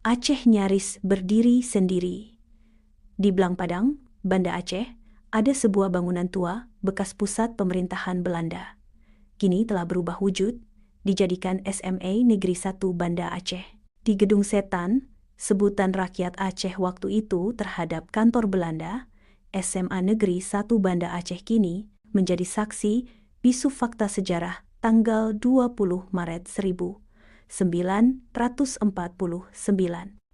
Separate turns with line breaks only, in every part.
Aceh nyaris berdiri sendiri. Di Blang Padang, Banda Aceh, ada sebuah bangunan tua bekas pusat pemerintahan Belanda. Kini telah berubah wujud, dijadikan SMA Negeri 1 Banda Aceh. Di Gedung Setan, sebutan rakyat Aceh waktu itu terhadap kantor Belanda, SMA Negeri 1 Banda Aceh kini menjadi saksi bisu fakta sejarah tanggal 20 Maret 1949.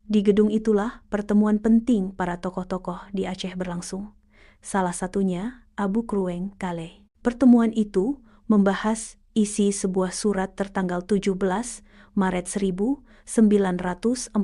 Di gedung itulah pertemuan penting para tokoh-tokoh di Aceh berlangsung. Salah satunya Abu Krueng Kaleh. Pertemuan itu membahas isi sebuah surat tertanggal 17 Maret 1949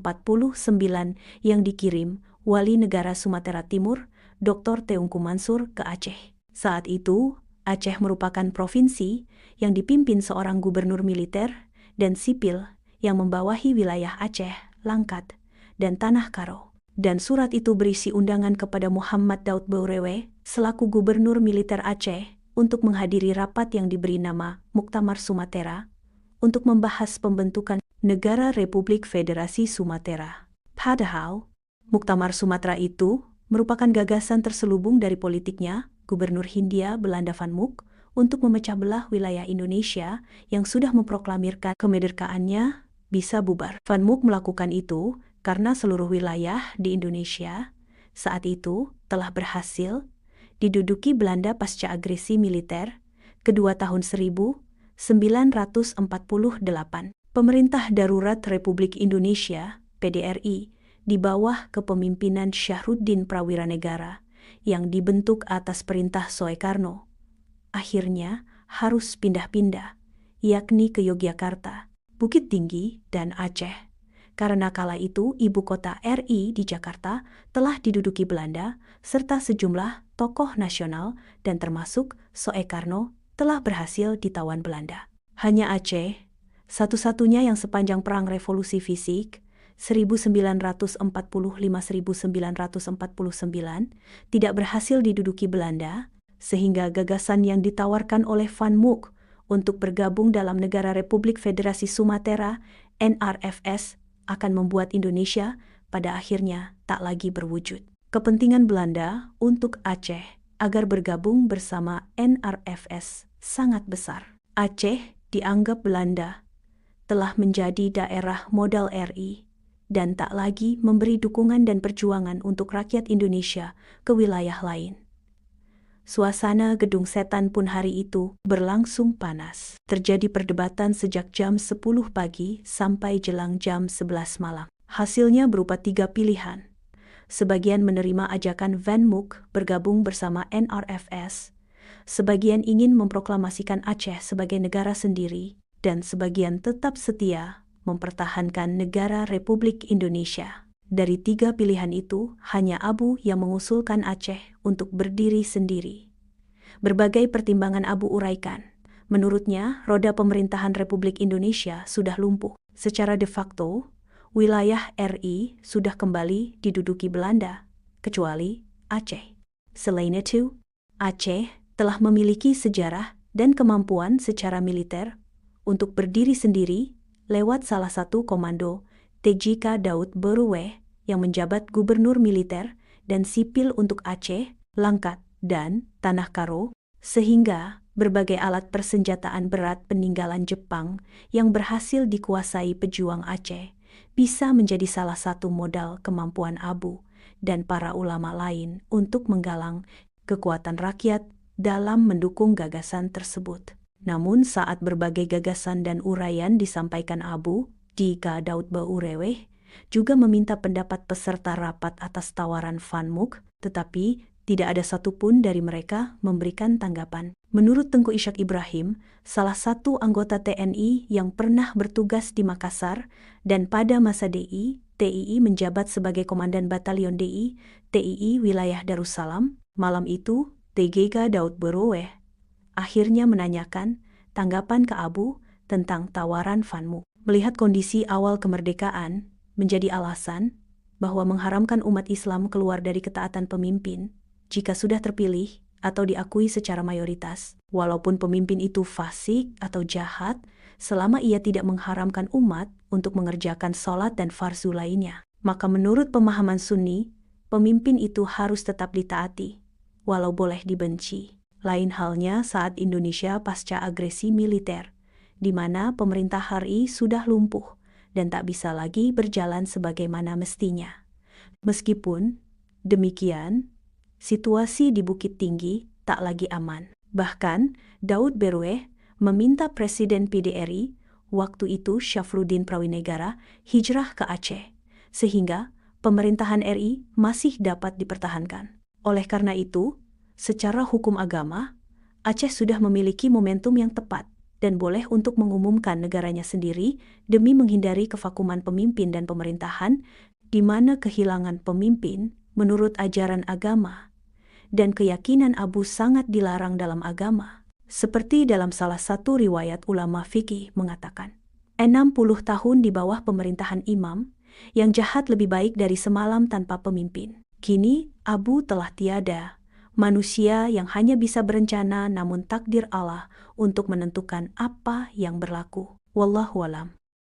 yang dikirim Wali Negara Sumatera Timur, Dr. Teungku Mansur ke Aceh. Saat itu, Aceh merupakan provinsi yang dipimpin seorang gubernur militer dan sipil yang membawahi wilayah Aceh, Langkat, dan Tanah Karo. Dan surat itu berisi undangan kepada Muhammad Daud Baurewe selaku gubernur militer Aceh untuk menghadiri rapat yang diberi nama Muktamar Sumatera untuk membahas pembentukan Negara Republik Federasi Sumatera. Padahal, Muktamar Sumatera itu merupakan gagasan terselubung dari politiknya Gubernur Hindia Belanda Van Mook untuk memecah belah wilayah Indonesia yang sudah memproklamirkan kemerdekaannya bisa bubar. Van Mook melakukan itu karena seluruh wilayah di Indonesia saat itu telah berhasil diduduki Belanda pasca agresi militer kedua tahun 1948. Pemerintah Darurat Republik Indonesia, PDRI, di bawah kepemimpinan Syahruddin Prawiranegara yang dibentuk atas perintah Soekarno, akhirnya harus pindah-pindah, yakni ke Yogyakarta, Bukit Tinggi, dan Aceh. Karena kala itu ibu kota RI di Jakarta telah diduduki Belanda serta sejumlah tokoh nasional dan termasuk Soekarno telah berhasil ditawan Belanda. Hanya Aceh, satu-satunya yang sepanjang Perang Revolusi Fisik 1945-1949 tidak berhasil diduduki Belanda, sehingga gagasan yang ditawarkan oleh Van Mook untuk bergabung dalam Negara Republik Federasi Sumatera, NRFS, akan membuat Indonesia pada akhirnya tak lagi berwujud. Kepentingan Belanda untuk Aceh agar bergabung bersama NRFS sangat besar. Aceh dianggap Belanda telah menjadi daerah modal RI dan tak lagi memberi dukungan dan perjuangan untuk rakyat Indonesia ke wilayah lain. Suasana Gedung Setan pun hari itu berlangsung panas. Terjadi perdebatan sejak jam 10 pagi sampai jelang jam 11 malam. Hasilnya berupa 3 pilihan. Sebagian menerima ajakan Van Mook bergabung bersama NRFS, sebagian ingin memproklamasikan Aceh sebagai negara sendiri, dan sebagian tetap setia mempertahankan Negara Republik Indonesia. Dari 3 pilihan itu, hanya Abu yang mengusulkan Aceh untuk berdiri sendiri. Berbagai pertimbangan Abu uraikan. Menurutnya, roda pemerintahan Republik Indonesia sudah lumpuh. Secara de facto, wilayah RI sudah kembali diduduki Belanda, kecuali Aceh. Selain itu, Aceh telah memiliki sejarah dan kemampuan secara militer untuk berdiri sendiri lewat salah satu komando TJK Daud Baurewe yang menjabat gubernur militer dan sipil untuk Aceh, Langkat, dan Tanah Karo, sehingga berbagai alat persenjataan berat peninggalan Jepang yang berhasil dikuasai pejuang Aceh bisa menjadi salah satu modal kemampuan Abu dan para ulama lain untuk menggalang kekuatan rakyat dalam mendukung gagasan tersebut. Namun saat berbagai gagasan dan uraian disampaikan Abu, TJK Daud Baurewe juga meminta pendapat peserta rapat atas tawaran Van Mook, tetapi tidak ada satupun dari mereka memberikan tanggapan. Menurut Tengku Ishak Ibrahim, salah satu anggota TNI yang pernah bertugas di Makassar dan pada masa TII menjabat sebagai Komandan Batalion TII wilayah Darussalam, malam itu TJK Daud Baurewe akhirnya menanyakan tanggapan ke Abu tentang tawaran Van Mook. Melihat kondisi awal kemerdekaan menjadi alasan bahwa mengharamkan umat Islam keluar dari ketaatan pemimpin jika sudah terpilih atau diakui secara mayoritas, walaupun pemimpin itu fasik atau jahat, selama ia tidak mengharamkan umat untuk mengerjakan sholat dan farzu lainnya. Maka menurut pemahaman Sunni, pemimpin itu harus tetap ditaati, walau boleh dibenci. Lain halnya saat Indonesia pasca agresi militer, di mana pemerintah HRI sudah lumpuh dan tak bisa lagi berjalan sebagaimana mestinya. Meskipun demikian, situasi di Bukit Tinggi tak lagi aman. Bahkan, Daud Berweh meminta Presiden PDRI, waktu itu Syafruddin Prawinegara, hijrah ke Aceh, sehingga pemerintahan RI masih dapat dipertahankan. Oleh karena itu, secara hukum agama, Aceh sudah memiliki momentum yang tepat dan boleh untuk mengumumkan negaranya sendiri demi menghindari kevakuman pemimpin dan pemerintahan, di mana kehilangan pemimpin menurut ajaran agama dan keyakinan Abu sangat dilarang dalam agama. Seperti dalam salah satu riwayat ulama fikih mengatakan, 60 tahun di bawah pemerintahan imam, yang jahat lebih baik dari semalam tanpa pemimpin. Kini Abu telah tiada, manusia yang hanya bisa berencana namun takdir Allah untuk menentukan apa yang berlaku. Wallahu alam.